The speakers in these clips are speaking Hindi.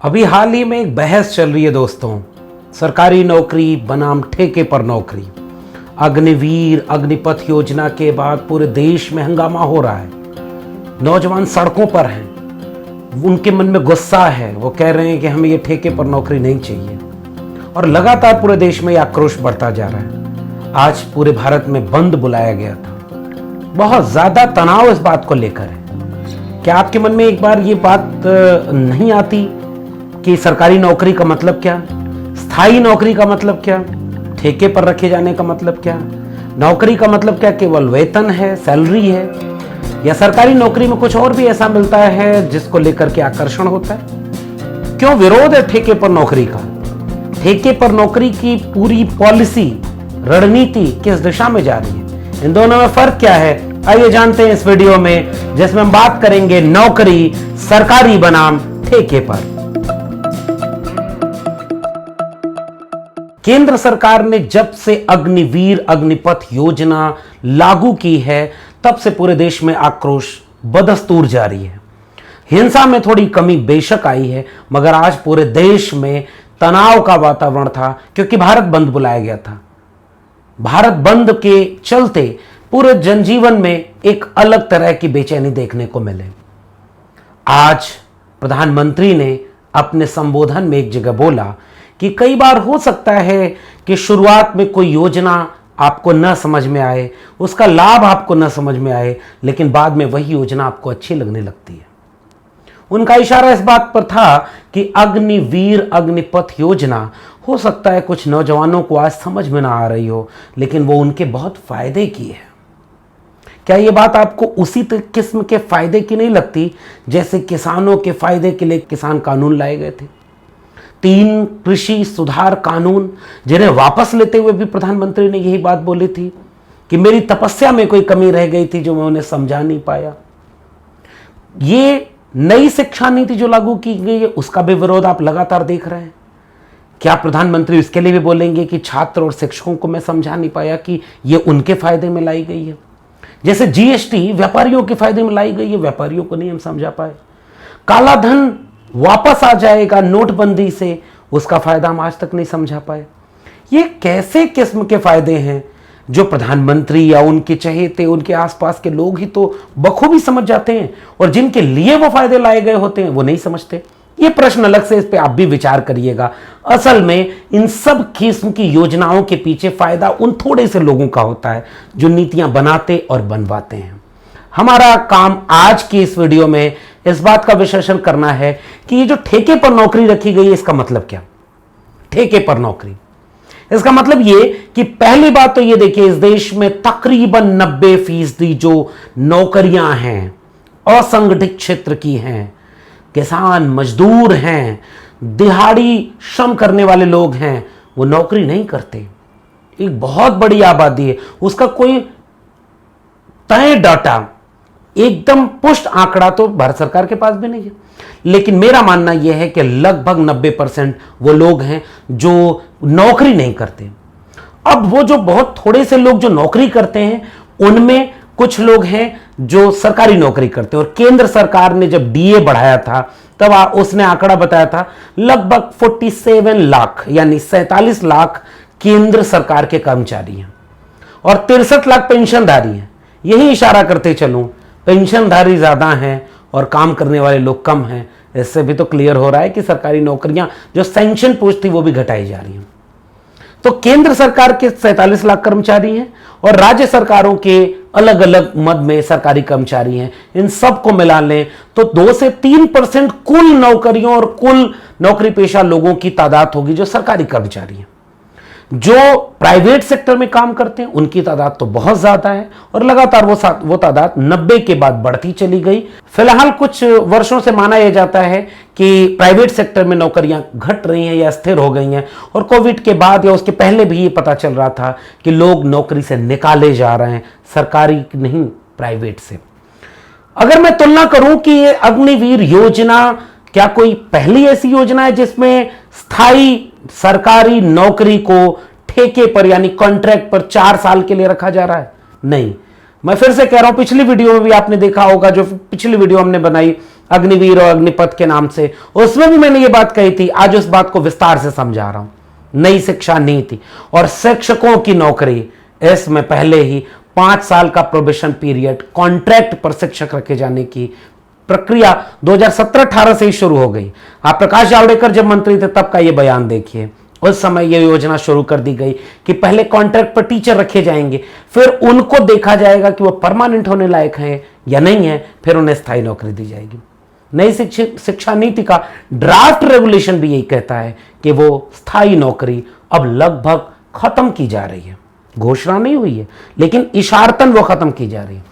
अभी हाल ही में एक बहस चल रही है दोस्तों, सरकारी नौकरी बनाम ठेके पर नौकरी। अग्निवीर अग्निपथ योजना के बाद पूरे देश में हंगामा हो रहा है। नौजवान सड़कों पर हैं, उनके मन में गुस्सा है। वो कह रहे हैं कि हमें ये ठेके पर नौकरी नहीं चाहिए और लगातार पूरे देश में ये आक्रोश बढ़ता जा रहा है। आज पूरे भारत में बंद बुलाया गया था। बहुत ज्यादा तनाव इस बात को लेकर है। क्या आपके मन में एक बार ये बात नहीं आती कि सरकारी नौकरी का मतलब क्या, स्थायी नौकरी का मतलब क्या, ठेके पर रखे जाने का मतलब क्या? नौकरी का मतलब क्या केवल वेतन है, सैलरी है, या सरकारी नौकरी में कुछ और भी ऐसा मिलता है जिसको लेकर के आकर्षण होता है? क्यों विरोध है ठेके पर नौकरी का? ठेके पर नौकरी की पूरी पॉलिसी, रणनीति किस दिशा में जा रही है? इन दोनों में फर्क क्या है? आइए जानते हैं इस वीडियो में, जिसमें हम बात करेंगे नौकरी सरकारी बनाम ठेके पर। केंद्र सरकार ने जब से अग्निवीर अग्निपथ योजना लागू की है, तब से पूरे देश में आक्रोश बदस्तूर जारी है। हिंसा में थोड़ी कमी बेशक आई है, मगर आज पूरे देश में तनाव का वातावरण था, क्योंकि भारत बंद बुलाया गया था। भारत बंद के चलते पूरे जनजीवन में एक अलग तरह की बेचैनी देखने को मिले। आज प्रधानमंत्री ने अपने संबोधन में एक जगह बोला कि कई बार हो सकता है कि शुरुआत में कोई योजना आपको न समझ में आए, उसका लाभ आपको न समझ में आए, लेकिन बाद में वही योजना आपको अच्छी लगने लगती है। उनका इशारा इस बात पर था कि अग्निवीर अग्निपथ योजना हो सकता है कुछ नौजवानों को आज समझ में ना आ रही हो, लेकिन वो उनके बहुत फायदे की है। क्या ये बात आपको उसी किस्म के फायदे की नहीं लगती जैसे किसानों के फायदे के लिए किसान कानून लाए गए थे? 3 कृषि सुधार कानून, जिन्हें वापस लेते हुए भी प्रधानमंत्री ने यही बात बोली थी कि मेरी तपस्या में कोई कमी रह गई थी जो मैं उन्हें समझा नहीं पाया। ये नई शिक्षा नीति जो लागू की गई है, उसका भी विरोध आप लगातार देख रहे हैं। क्या प्रधानमंत्री इसके लिए भी बोलेंगे कि छात्र और शिक्षकों को मैं समझा नहीं पाया कि ये उनके फायदे में लाई गई है? जैसे जीएसटी व्यापारियों के फायदे में लाई गई है, व्यापारियों को नहीं हम समझा पाए। काला धन वापस आ जाएगा नोटबंदी से, उसका फायदा हम आज तक नहीं समझा पाए। ये कैसे किस्म के फायदे हैं जो प्रधानमंत्री या उनके चहेते, उनके आसपास के लोग ही तो बखूबी समझ जाते हैं, और जिनके लिए वो फायदे लाए गए होते हैं वो नहीं समझते? ये प्रश्न अलग से, इस पे आप भी विचार करिएगा। असल में इन सब किस्म की योजनाओं के पीछे फायदा उन थोड़े से लोगों का होता है जो नीतियां बनाते और बनवाते हैं। हमारा काम आज की इस वीडियो में इस बात का विश्लेषण करना है कि ये जो ठेके पर नौकरी रखी गई है, इसका मतलब क्या? ठेके पर नौकरी, इसका मतलब ये कि पहली बात तो ये देखिए, इस देश में तकरीबन 90% जो नौकरियां हैं असंगठित क्षेत्र की हैं। किसान, मजदूर हैं, दिहाड़ी श्रम करने वाले लोग हैं, वो नौकरी नहीं करते। एक बहुत बड़ी आबादी है, उसका कोई तय डाटा, एकदम पुष्ट आंकड़ा तो भारत सरकार के पास भी नहीं है, लेकिन मेरा मानना यह है कि लगभग 90% वो लोग हैं जो नौकरी नहीं करते। अब वो जो बहुत थोड़े से लोग जो नौकरी करते हैं, उनमें कुछ लोग हैं जो सरकारी नौकरी करते हैं। और केंद्र सरकार ने जब डीए बढ़ाया था, तब उसने आंकड़ा बताया था लगभग 47 लाख, यानी 47 लाख केंद्र सरकार के कर्मचारी हैं और 63 लाख पेंशनधारी हैं। यही इशारा करते चलूं, पेंशनधारी ज्यादा हैं और काम करने वाले लोग कम हैं। इससे भी तो क्लियर हो रहा है कि सरकारी नौकरियां जो सैंक्शन पोस्ट थी वो भी घटाई जा रही हैं। तो केंद्र सरकार के 47 लाख कर्मचारी हैं और राज्य सरकारों के अलग अलग मद में सरकारी कर्मचारी हैं। इन सबको मिला लें तो 2 से 3% कुल नौकरियों और कुल नौकरी पेशा लोगों की तादाद होगी जो सरकारी कर्मचारी हैं। जो प्राइवेट सेक्टर में काम करते हैं उनकी तादाद तो बहुत ज्यादा है और लगातार वो तादाद 90 के बाद बढ़ती चली गई। फिलहाल कुछ वर्षों से माना यह जाता है कि प्राइवेट सेक्टर में नौकरियां घट रही हैं या स्थिर हो गई हैं, और कोविड के बाद या उसके पहले भी ये पता चल रहा था कि लोग नौकरी से निकाले जा रहे हैं, सरकारी नहीं प्राइवेट से। अगर मैं तुलना करूं कि ये अग्निवीर योजना क्या कोई पहली ऐसी योजना है जिसमें स्थायी सरकारी नौकरी को ठेके पर यानी कॉन्ट्रैक्ट पर 4 साल के लिए रखा जा रहा है? नहीं। मैं फिर से कह रहा हूं, पिछली वीडियो में भी आपने देखा होगा, जो पिछली वीडियो हमने बनाई अग्निवीर और अग्निपथ के नाम से, उसमें भी मैंने ये बात कही थी, आज उस बात को विस्तार से समझा रहा हूं। नई शिक्षा नीति और शिक्षकों की नौकरी, इसमें पहले ही 5 साल का प्रोबेशन पीरियड, कॉन्ट्रैक्ट पर शिक्षक रखे जाने की प्रक्रिया 2017-18 से ही शुरू हो गई। आप प्रकाश जावड़ेकर जब मंत्री थे तब का ये बयान देखिए, उस समय यह योजना शुरू कर दी गई कि पहले कॉन्ट्रैक्ट पर टीचर रखे जाएंगे, फिर उनको देखा जाएगा कि वो परमानेंट होने लायक हैं या नहीं है, फिर उन्हें स्थायी नौकरी दी जाएगी। नई शिक्षा नीति का ड्राफ्ट रेगुलेशन भी यही कहता है कि वो स्थायी नौकरी अब लगभग खत्म की जा रही है। घोषणा नहीं हुई है, लेकिन इशारतन वो खत्म की जा रही है।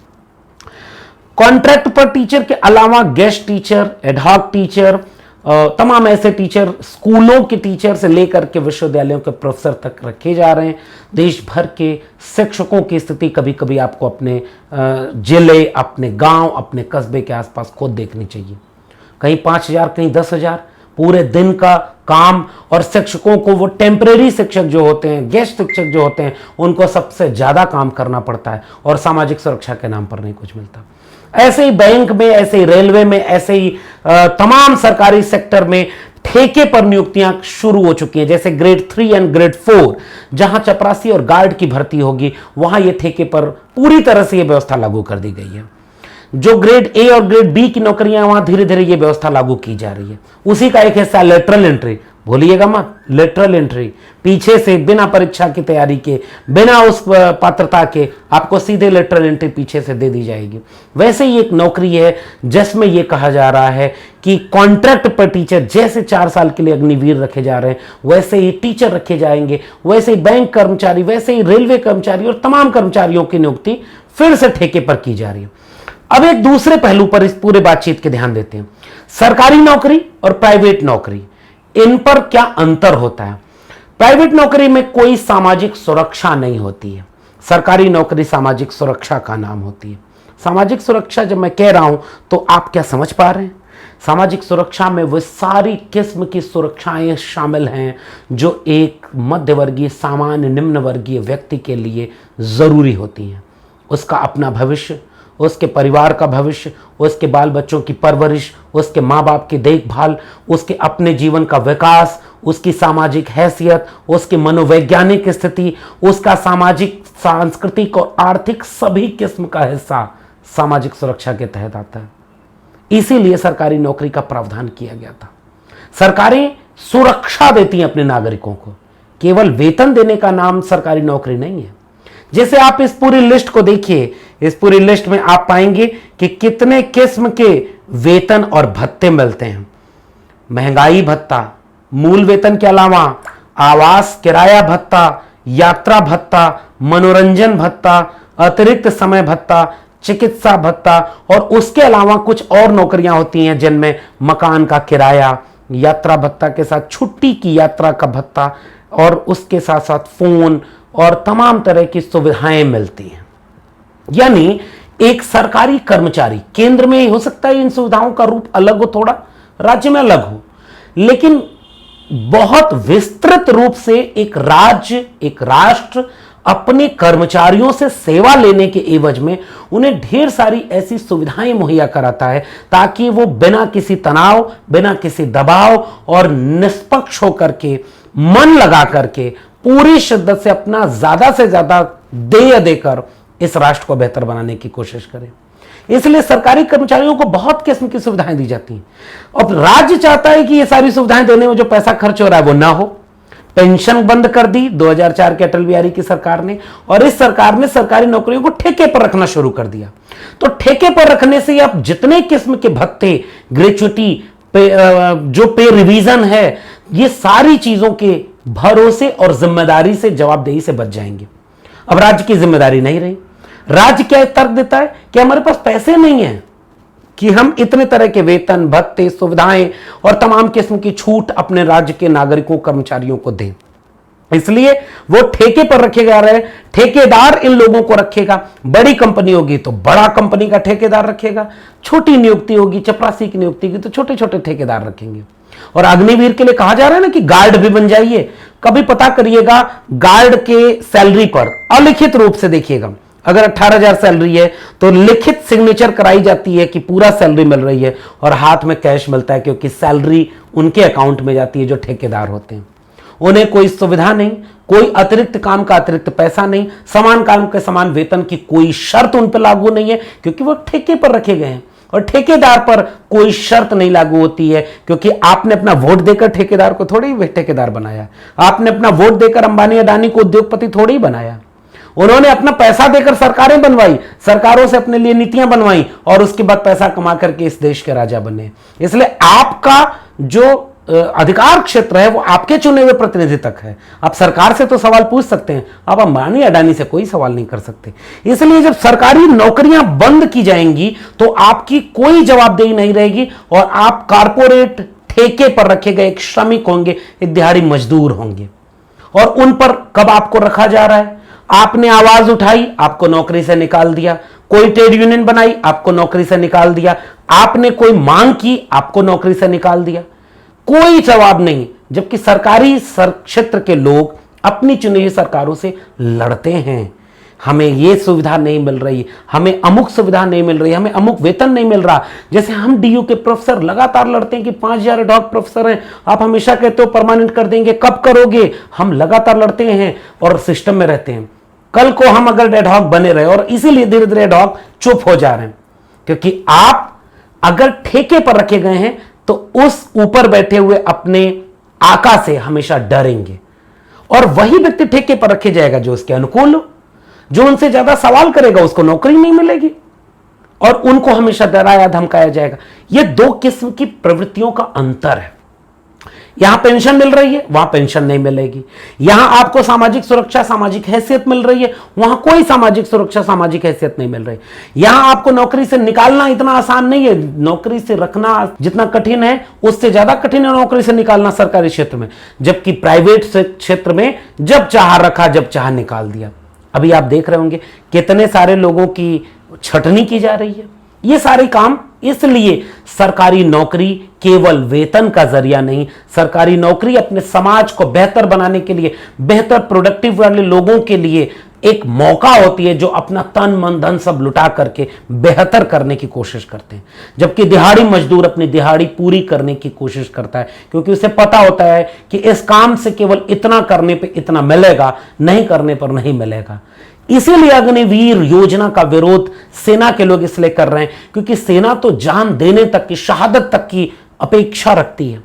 कॉन्ट्रैक्ट पर टीचर के अलावा गेस्ट टीचर, एडहॉक टीचर, तमाम ऐसे टीचर, स्कूलों के टीचर से लेकर के विश्वविद्यालयों के प्रोफेसर तक रखे जा रहे हैं। देश भर के शिक्षकों की स्थिति कभी कभी आपको अपने जिले, अपने गांव, अपने कस्बे के आसपास खुद देखनी चाहिए। कहीं 5,000, कहीं 10,000 पूरे दिन का काम, और शिक्षकों को, वो टेम्परेरी शिक्षक जो होते हैं, गेस्ट शिक्षक जो होते हैं, उनको सबसे ज्यादा काम करना पड़ता है और सामाजिक सुरक्षा के नाम पर नहीं कुछ मिलता। ऐसे ही बैंक में, ऐसे ही रेलवे में, ऐसे ही तमाम सरकारी सेक्टर में ठेके पर नियुक्तियां शुरू हो चुकी हैं। जैसे ग्रेड 3 एंड ग्रेड 4 जहां चपरासी और गार्ड की भर्ती होगी, वहां यह ठेके पर पूरी तरह से यह व्यवस्था लागू कर दी गई है। जो ग्रेड ए और ग्रेड बी की नौकरियां, वहां धीरे धीरे यह व्यवस्था लागू की जा रही है। उसी का एक हिस्सा लेटरल एंट्री, भूलिएगा मत, लेटरल एंट्री, पीछे से बिना परीक्षा की तैयारी के, बिना उस पात्रता के आपको सीधे लेटरल एंट्री पीछे से दे दी जाएगी। वैसे ही एक नौकरी है जिसमें यह कहा जा रहा है कि कॉन्ट्रैक्ट पर टीचर, जैसे 4 साल के लिए अग्निवीर रखे जा रहे हैं, वैसे ही टीचर रखे जाएंगे, वैसे ही बैंक कर्मचारी, वैसे ही रेलवे कर्मचारी और तमाम कर्मचारियों की नियुक्ति फिर से ठेके पर की जा रही है। अब एक दूसरे पहलू पर इस पूरे बातचीत के ध्यान देते हैं। सरकारी नौकरी और प्राइवेट नौकरी, इन पर क्या अंतर होता है? प्राइवेट नौकरी में कोई सामाजिक सुरक्षा नहीं होती है, सरकारी नौकरी सामाजिक सुरक्षा का नाम होती है। सामाजिक सुरक्षा जब मैं कह रहा हूं तो आप क्या समझ पा रहे हैं? सामाजिक सुरक्षा में वो सारी किस्म की सुरक्षाएं शामिल हैं जो एक मध्यवर्गीय, सामान्य, निम्न वर्गीय व्यक्ति के लिए जरूरी होती हैं। उसका अपना भविष्य, उसके परिवार का भविष्य, उसके बाल बच्चों की परवरिश, उसके माँ बाप की देखभाल, उसके अपने जीवन का विकास, उसकी सामाजिक हैसियत, उसकी मनोवैज्ञानिक स्थिति, उसका सामाजिक, सांस्कृतिक और आर्थिक सभी किस्म का हिस्सा सामाजिक सुरक्षा के तहत आता है। इसीलिए सरकारी नौकरी का प्रावधान किया गया था। सरकारें सुरक्षा देती हैं अपने नागरिकों को, केवल वेतन देने का नाम सरकारी नौकरी नहीं है। जैसे आप इस पूरी लिस्ट को देखिए, इस पूरी लिस्ट में आप पाएंगे कि कितने किस्म के वेतन और भत्ते मिलते हैं। महंगाई भत्ता, मूल वेतन के अलावा आवास किराया भत्ता, यात्रा भत्ता, मनोरंजन भत्ता, अतिरिक्त समय भत्ता, चिकित्सा भत्ता, और उसके अलावा कुछ और नौकरियां होती हैं जिनमें मकान का किराया, यात्रा भत्ता के साथ छुट्टी की यात्रा का भत्ता, और उसके साथ साथ फोन और तमाम तरह की सुविधाएं मिलती हैं। यानी एक सरकारी कर्मचारी, केंद्र में हो सकता है इन सुविधाओं का रूप अलग हो, थोड़ा राज्य में अलग हो, लेकिन बहुत विस्तृत रूप से एक राज्य, एक राष्ट्र अपने कर्मचारियों से सेवा लेने के एवज में उन्हें ढेर सारी ऐसी सुविधाएं मुहैया कराता है ताकि वो बिना किसी तनाव, बिना किसी दबाव और निष्पक्ष होकर के, मन लगा करके, पूरी शिद्दत से अपना ज्यादा से ज्यादा देय देकर इस राष्ट्र को बेहतर बनाने की कोशिश करें। इसलिए सरकारी कर्मचारियों को बहुत किस्म की सुविधाएं दी जाती हैं। अब राज्य चाहता है कि ये सारी सुविधाएं देने में जो पैसा खर्च हो रहा है वो ना हो। पेंशन बंद कर दी 2004 के अटल बिहारी की सरकार ने, और इस सरकार ने सरकारी नौकरियों को ठेके पर रखना शुरू कर दिया। तो ठेके पर रखने से आप जितने किस्म के भत्ते, ग्रेच्युटी, जो पे रिवीजन है, ये सारी चीजों के भरोसे और जिम्मेदारी से, जवाबदेही से बच जाएंगे। अब राज्य की जिम्मेदारी नहीं रही। राज्य क्या तर्क देता है कि हमारे पास पैसे नहीं है कि हम इतने तरह के वेतन, भत्ते, सुविधाएं और तमाम किस्म की छूट अपने राज्य के नागरिकों, कर्मचारियों को दें। इसलिए वो ठेके पर रखे जा रहे हैं। ठेकेदार इन लोगों को रखेगा। बड़ी कंपनी होगी तो बड़ा कंपनी का ठेकेदार रखेगा, छोटी नियुक्ति होगी, चपरासी की नियुक्ति होगी तो छोटे छोटे ठेकेदार रखेंगे। और अग्निवीर के लिए कहा जा रहा है ना कि गार्ड भी बन जाइए। कभी पता करिएगा, गार्ड के सैलरी पर अलिखित रूप से देखिएगा, अगर 18,000 सैलरी है तो लिखित सिग्नेचर कराई जाती है कि पूरा सैलरी मिल रही है और हाथ में कैश मिलता है, क्योंकि सैलरी उनके अकाउंट में जाती है जो ठेकेदार होते हैं। उन्हें कोई सुविधा नहीं, कोई अतिरिक्त काम का अतिरिक्त पैसा नहीं, समान काम के समान वेतन की कोई शर्त उन पर लागू नहीं है, क्योंकि वो ठेके पर रखे गए हैं। और ठेकेदार पर कोई शर्त नहीं लागू होती है, क्योंकि आपने अपना वोट देकर ठेकेदार को थोड़ी ठेकेदार बनाया, आपने अपना वोट देकर अंबानी अडानी को उद्योगपति थोड़ी ही बनाया। उन्होंने अपना पैसा देकर सरकारें बनवाई, सरकारों से अपने लिए नीतियां बनवाई और उसके बाद पैसा कमा करके इस देश के राजा बने। इसलिए आपका जो अधिकार क्षेत्र है वो आपके चुने हुए प्रतिनिधि तक है। आप सरकार से तो सवाल पूछ सकते हैं, आप अंबानी अडानी से कोई सवाल नहीं कर सकते। इसलिए जब सरकारी नौकरियां बंद की जाएंगी तो आपकी कोई जवाबदेही नहीं रहेगी और आप कारपोरेट ठेके पर रखे गए एक श्रमिक होंगे, एक दिहाड़ी मजदूर होंगे। और उन पर कब आपको रखा जा रहा है? आपने आवाज उठाई, आपको नौकरी से निकाल दिया। कोई ट्रेड यूनियन बनाई, आपको नौकरी से निकाल दिया। आपने कोई मांग की, आपको नौकरी से निकाल दिया। कोई जवाब नहीं, जबकि सरकारी क्षेत्र के लोग अपनी चुनी हुई सरकारों से लड़ते हैं। हमें यह सुविधा नहीं मिल रही, हमें अमुक सुविधा नहीं मिल रही, हमें अमुक वेतन नहीं मिल रहा। जैसे हम डीयू के प्रोफेसर लगातार लड़ते हैं कि 5,000 एडहॉक प्रोफेसर हैं, आप हमेशा कहते हो परमानेंट कर देंगे, कब करोगे? हम लगातार लड़ते हैं और सिस्टम में रहते हैं। कल को हम अगर एडहॉक बने रहे, और इसीलिए धीरे धीरे एडहॉक चुप हो जा रहे हैं, क्योंकि आप अगर ठेके पर रखे गए हैं तो उस ऊपर बैठे हुए अपने आका से हमेशा डरेंगे। और वही व्यक्ति ठेके पर रखे जाएगा जो उसके अनुकूल हो, जो उनसे ज्यादा सवाल करेगा उसको नौकरी नहीं मिलेगी और उनको हमेशा डराया धमकाया जाएगा। यह दो किस्म की प्रवृत्तियों का अंतर है। यहां पेंशन मिल रही है, वहां पेंशन नहीं मिलेगी। यहां आपको सामाजिक सुरक्षा, सामाजिक हैसियत मिल रही है, वहां कोई सामाजिक सुरक्षा, सामाजिक हैसियत नहीं मिल रही। यहां आपको नौकरी से निकालना इतना आसान नहीं है, नौकरी से रखना जितना कठिन है उससे ज्यादा कठिन है नौकरी से निकालना सरकारी क्षेत्र में। जबकि प्राइवेट क्षेत्र में जब चाह रखा, जब चाह निकाल दिया। अभी आप देख रहे होंगे कितने सारे लोगों की छटनी की जा रही है। ये सारे काम इसलिए सरकारी नौकरी केवल वेतन का जरिया नहीं, सरकारी नौकरी अपने समाज को बेहतर बनाने के लिए, बेहतर प्रोडक्टिव वाले लोगों के लिए एक मौका होती है, जो अपना तन मन धन सब लुटा करके बेहतर करने की कोशिश करते हैं। जबकि दिहाड़ी मजदूर अपनी दिहाड़ी पूरी करने की कोशिश करता है, क्योंकि उसे पता होता है कि इस काम से केवल इतना करने पे इतना मिलेगा, नहीं करने पर नहीं मिलेगा। इसीलिए अग्निवीर योजना का विरोध सेना के लोग इसलिए कर रहे हैं, क्योंकि सेना तो जान देने तक की, शहादत तक की अपेक्षा रखती है।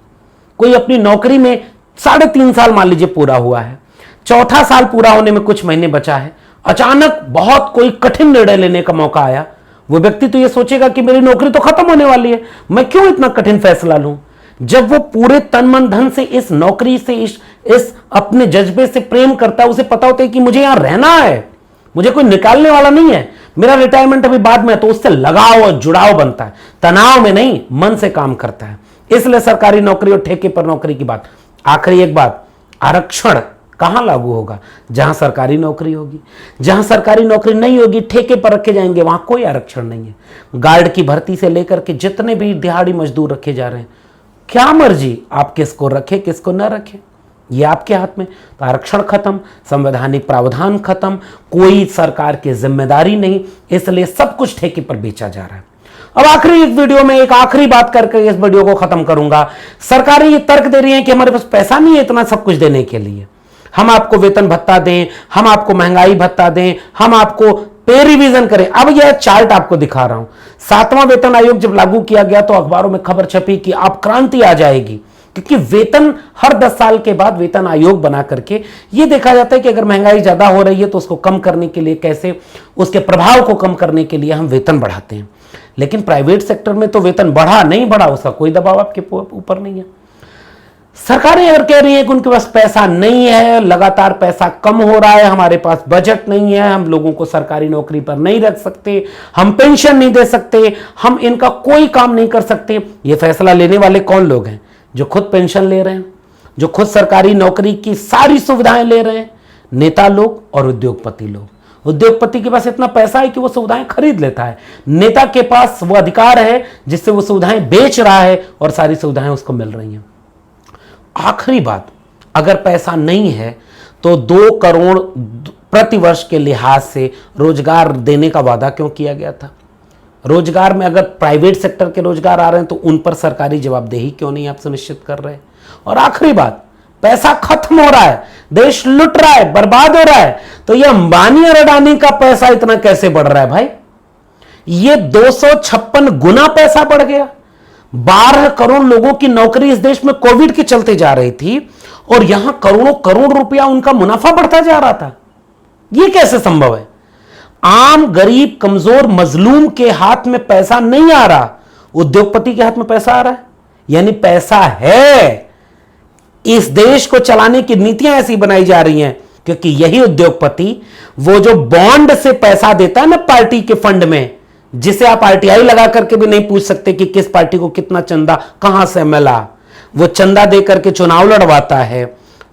कोई अपनी नौकरी में 3.5 साल मान लीजिए पूरा हुआ है, चौथा साल पूरा होने में कुछ महीने बचा है, अचानक बहुत कोई कठिन निर्णय लेने का मौका आया, वो व्यक्ति तो ये सोचेगा कि मेरी नौकरी तो खत्म होने वाली है, मैं क्यों इतना कठिन फैसला लूं। जब वो पूरे तन मन धन से इस नौकरी से, इस अपने जज्बे से प्रेम करता है, उसे पता होता है कि मुझे यहां रहना है, मुझे कोई निकालने वाला नहीं है, मेरा रिटायरमेंट अभी बाद में, तो उससे लगाव और जुड़ाव बनता है, तनाव में नहीं, मन से काम करता है। इसलिए सरकारी नौकरी और ठेके पर नौकरी की बात। आखिरी एक बात, आरक्षण कहां लागू होगा? जहां सरकारी नौकरी होगी। जहां सरकारी नौकरी नहीं होगी, ठेके पर रखे जाएंगे, वहां कोई आरक्षण नहीं है। गार्ड की भर्ती से लेकर के जितने भी दिहाड़ी मजदूर रखे जा रहे हैं, क्या मर्जी आप किसको रखें किसको न रखें, ये आपके हाथ में। तो आरक्षण खत्म, संवैधानिक प्रावधान खत्म, कोई सरकार की जिम्मेदारी नहीं, इसलिए सब कुछ ठेके पर बेचा जा रहा है। अब आखिरी एक वीडियो में एक आखिरी बात करके इस वीडियो को खत्म करूंगा। सरकारें ये तर्क दे रही हैं कि हमारे पास पैसा नहीं है इतना सब कुछ देने के लिए, हम आपको वेतन भत्ता दें, हम आपको महंगाई भत्ता दें, हम आपको पे रिवीजन करें। अब यह चार्ट आपको दिखा रहा हूं। 7वां वेतन आयोग जब लागू किया गया तो अखबारों में खबर छपी कि अब क्रांति आ जाएगी, क्योंकि वेतन हर 10 साल के बाद वेतन आयोग बना करके यह देखा जाता है कि अगर महंगाई ज्यादा हो रही है तो उसको कम करने के लिए कैसे, उसके प्रभाव को कम करने के लिए हम वेतन बढ़ाते हैं। लेकिन प्राइवेट सेक्टर में तो वेतन बढ़ा नहीं बढ़ा, उसका कोई दबाव आपके ऊपर नहीं है। सरकारें अगर कह रही है कि उनके पास पैसा नहीं है, लगातार पैसा कम हो रहा है, हमारे पास बजट नहीं है, हम लोगों को सरकारी नौकरी पर नहीं रख सकते, हम पेंशन नहीं दे सकते, हम इनका कोई काम नहीं कर सकते। ये फैसला लेने वाले कौन लोग हैं? जो खुद पेंशन ले रहे हैं, जो खुद सरकारी नौकरी की सारी सुविधाएं ले रहे हैं, नेता लोग और उद्योगपति लोग। उद्योगपति के पास इतना पैसा है कि वो सुविधाएं खरीद लेता है, नेता के पास वो अधिकार है जिससे वो सुविधाएं बेच रहा है और सारी सुविधाएं उसको मिल रही हैं। आखिरी बात, अगर पैसा नहीं है तो 2 करोड़ प्रतिवर्ष के लिहाज से रोजगार देने का वादा क्यों किया गया था? रोजगार में अगर प्राइवेट सेक्टर के रोजगार आ रहे हैं तो उन पर सरकारी जवाबदेही क्यों नहीं आप सुनिश्चित कर रहे? और आखिरी बात, पैसा खत्म हो रहा है, देश लुट रहा है, बर्बाद हो रहा है, तो यह अंबानी और अडानी का पैसा इतना कैसे बढ़ रहा है भाई? ये 256 गुना पैसा बढ़ गया। 12 करोड़ लोगों की नौकरी इस देश में कोविड के चलते जा रही थी और यहां करोड़ों करोड़ रुपया उनका मुनाफा बढ़ता जा रहा था। यह कैसे संभव है? आम गरीब कमजोर मजलूम के हाथ में पैसा नहीं आ रहा, उद्योगपति के हाथ में पैसा आ रहा है। यानी पैसा है, इस देश को चलाने की नीतियां ऐसी बनाई जा रही हैं क्योंकि यही उद्योगपति वो जो बॉन्ड से पैसा देता है ना पार्टी के फंड में, जिसे आप आरटीआई लगा करके भी नहीं पूछ सकते कि किस पार्टी को कितना चंदा कहां से मिला, वो चंदा दे करके चुनाव लड़वाता है,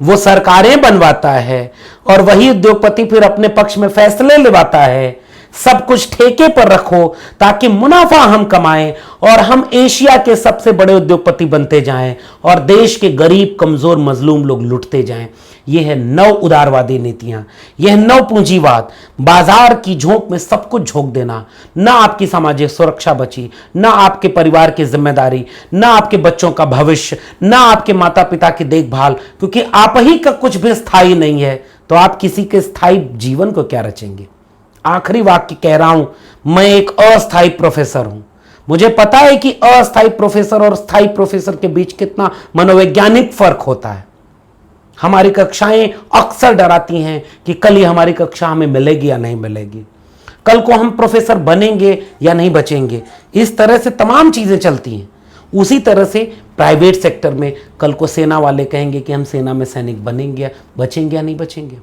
वो सरकारें बनवाता है और वही उद्योगपति फिर अपने पक्ष में फैसले लेवाता है। सब कुछ ठेके पर रखो ताकि मुनाफा हम कमाएं और हम एशिया के सबसे बड़े उद्योगपति बनते जाएं और देश के गरीब कमजोर मजलूम लोग लुटते जाएं। यह है नव उदारवादी नीतियां, यह नव पूंजीवाद। बाजार की झोंक में सब कुछ झोंक देना, ना आपकी सामाजिक सुरक्षा बची, ना आपके परिवार की जिम्मेदारी, ना आपके बच्चों का भविष्य, ना आपके माता पिता की देखभाल, क्योंकि आप ही का कुछ भी स्थायी नहीं है तो आप किसी के स्थायी जीवन को क्या रचेंगे? आखिरी वाक्य कह रहा हूं, मैं एक अस्थायी प्रोफेसर हूं। मुझे पता है कि अस्थायी प्रोफेसर और स्थायी प्रोफेसर के बीच कितना मनोवैज्ञानिक फर्क होता है। हमारी कक्षाएं अक्सर डराती हैं कि कल ही हमारी कक्षा हमें मिलेगी या नहीं मिलेगी, कल को हम प्रोफेसर बनेंगे या नहीं बचेंगे। इस तरह से तमाम चीजें चलती हैं। उसी तरह से प्राइवेट सेक्टर में कल को सेना वाले कहेंगे कि हम सेना में सैनिक बनेंगे, बचेंगे या नहीं बचेंगे।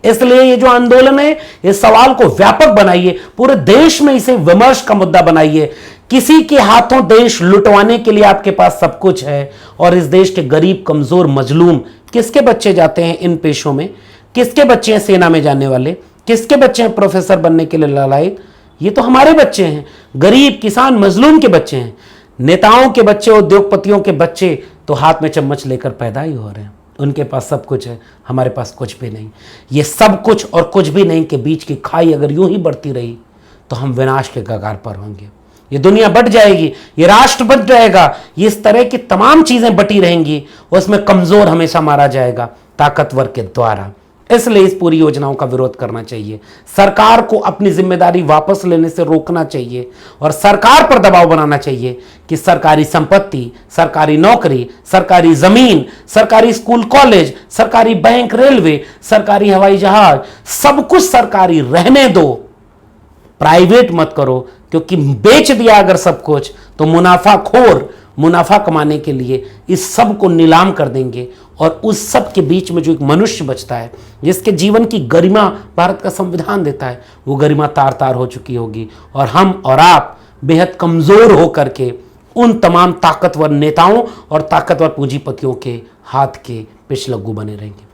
इसलिए ये जो आंदोलन है, इस सवाल को व्यापक बनाइए, पूरे देश में इसे विमर्श का मुद्दा बनाइए। किसी के हाथों देश लुटवाने के लिए आपके पास सब कुछ है और इस देश के गरीब कमजोर मजलूम, किसके बच्चे जाते हैं इन पेशों में, किसके बच्चे हैं सेना में जाने वाले, किसके बच्चे हैं प्रोफेसर बनने के लिए ललायक? ये तो हमारे बच्चे हैं, गरीब किसान मजलूम के बच्चे हैं। नेताओं के बच्चे, उद्योगपतियों के बच्चे तो हाथ में चम्मच लेकर पैदा ही हो रहे हैं। उनके पास सब कुछ है, हमारे पास कुछ भी नहीं। ये सब कुछ और कुछ भी नहीं के बीच की खाई अगर यूं ही बढ़ती रही तो हम विनाश के कगार पर होंगे। ये दुनिया बट जाएगी, ये राष्ट्र बट जाएगा, ये इस तरह की तमाम चीजें बटी रहेंगी, उसमें कमजोर हमेशा मारा जाएगा ताकतवर के द्वारा। इसलिए इस पूरी योजनाओं का विरोध करना चाहिए। सरकार को अपनी जिम्मेदारी वापस लेने से रोकना चाहिए और सरकार पर दबाव बनाना चाहिए कि सरकारी संपत्ति, सरकारी नौकरी, सरकारी जमीन, सरकारी स्कूल कॉलेज, सरकारी बैंक रेलवे, सरकारी हवाई जहाज, सब कुछ सरकारी रहने दो, प्राइवेट मत करो। क्योंकि बेच दिया अगर सब कुछ तो मुनाफाखोर मुनाफा कमाने के लिए इस सब को नीलाम कर देंगे और उस सब के बीच में जो एक मनुष्य बचता है, जिसके जीवन की गरिमा भारत का संविधान देता है, वो गरिमा तार तार हो चुकी होगी और हम और आप बेहद कमजोर होकर के उन तमाम ताकतवर नेताओं और ताकतवर पूंजीपतियों के हाथ के पिछलग्गू बने रहेंगे।